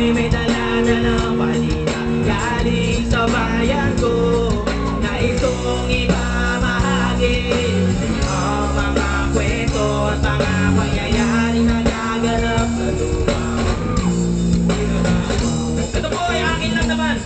Ako'y may dala-dalang balita galing sa bayan ko, nais kong ibamahagi ang mga kwento at mga pangyayaring nagaganap sa lupa. Ito po ay akin lang naman.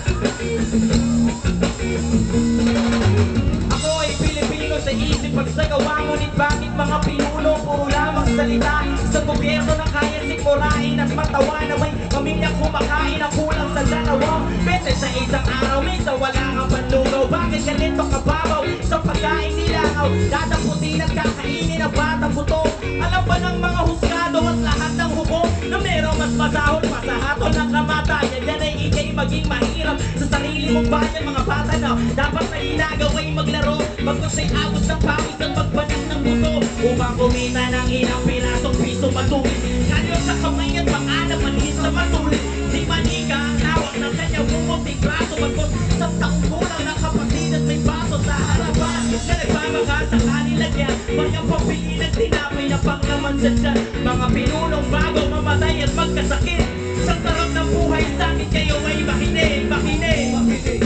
Ako ay Pilipino sa isip pagsagawa, ngunit bakit mga pinuno puro lamang salita? Sa gobyerno na kaya sikmurain at matawa na may pamilyang kumakain ang kulang sa dalawang beses sa isang araw. Minsan wala kang panlugaw, bakit ganito kababaw sa pagkain nilangaw? Dadaputin at kakainin ang batang buto. Alam ba ng mga husgado at lahat ng hukom na merong mas masahol pa sa hatol ng kamatayan? Yan ay ikay maging mahirap sa sarili mong bayan. Mga bata na dapat na ginagawa ay maglaro, bagos ay abot ng pawis at magbanig ng buto upang kumita ng ilang pirasong piso matulis. Kanyo sa kamay at pangalan manhis na matulis. Di manika ang hawak ng kanyang bumuting braso, bagos sa taong kulang ng kapatid at may baso sa harapan na nagmamahal sa kanila niya. Mga papili ng tinapay na panglaman sa tiyan. Mga pinunong bago mamatay at magkasakit. Sa sarap ng buhay sa akin kayo ay makinig, makinig, makinig.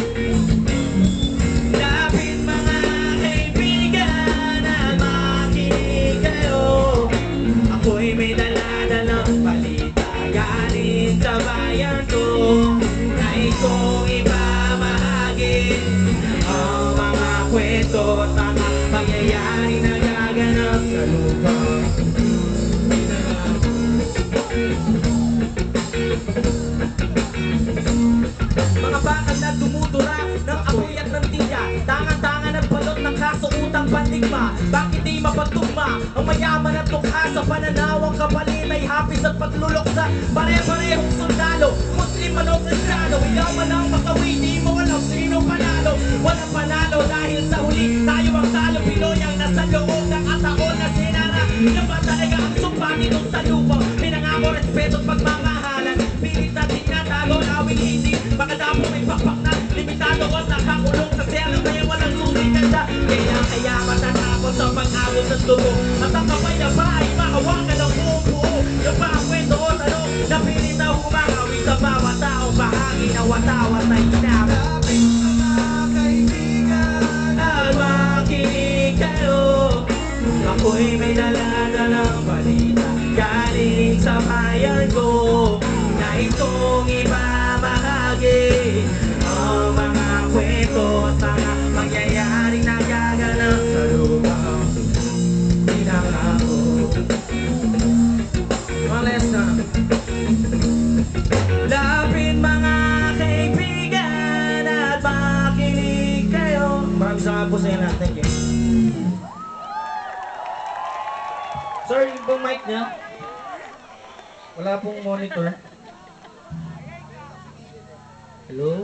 Lapit mga kaibigan at makinig kayo. Ako'y may dala-dalang balita galing sa bayan ko, nais kong ibamahagi ang mga kwento at mga pangyayaring nagaganap sa lupa. Mga bakal na dumudura ng apoy at ng tiya, tangan-tangan at balot ng kasuutang pandigma. Bakit di mapagtugma ang mayaman at tukha sa pananaw? Ang kapalit ay hapis at pagluloksa, pare-parehong sundalo, Muslim man o Kristiyano. Yaman ang makawi, di mo alam sino panalo. Walang panalo dahil sa huli tayo ang talo. Pinoy ang nasa loob ng ataon na sinara. Yan ba talaga ang sumpa nito sa lupa? Pinangako, respeto at pagmamahalan, pilit na tinatago, lawing hindi makadapo may pakpak na limitado at nakakulong sa selo. Kaya walang sulit ganda, kaya matatakot sa pag-abot ng dugo. At ang kamay na ba ay makawakan ng buong buo. Yung mga kwento o tanong na pilit na humangawi sa bawat taong bahagi na watawat na hinama. Lapit mga kaibigan at makinig kayo. Ako'y may dala-dalang balita galing sa bayan ko, nais kong ibamahagi ang mga kwento at mga pangyayaring nagaganap sa lupa. Bilang ako males na. Lapit mga kaibigan at makinig kayo. Maraming salamat po sa inyo lahat. Thank you. Sir, yung pong mic niya, wala pong monitor. Hello?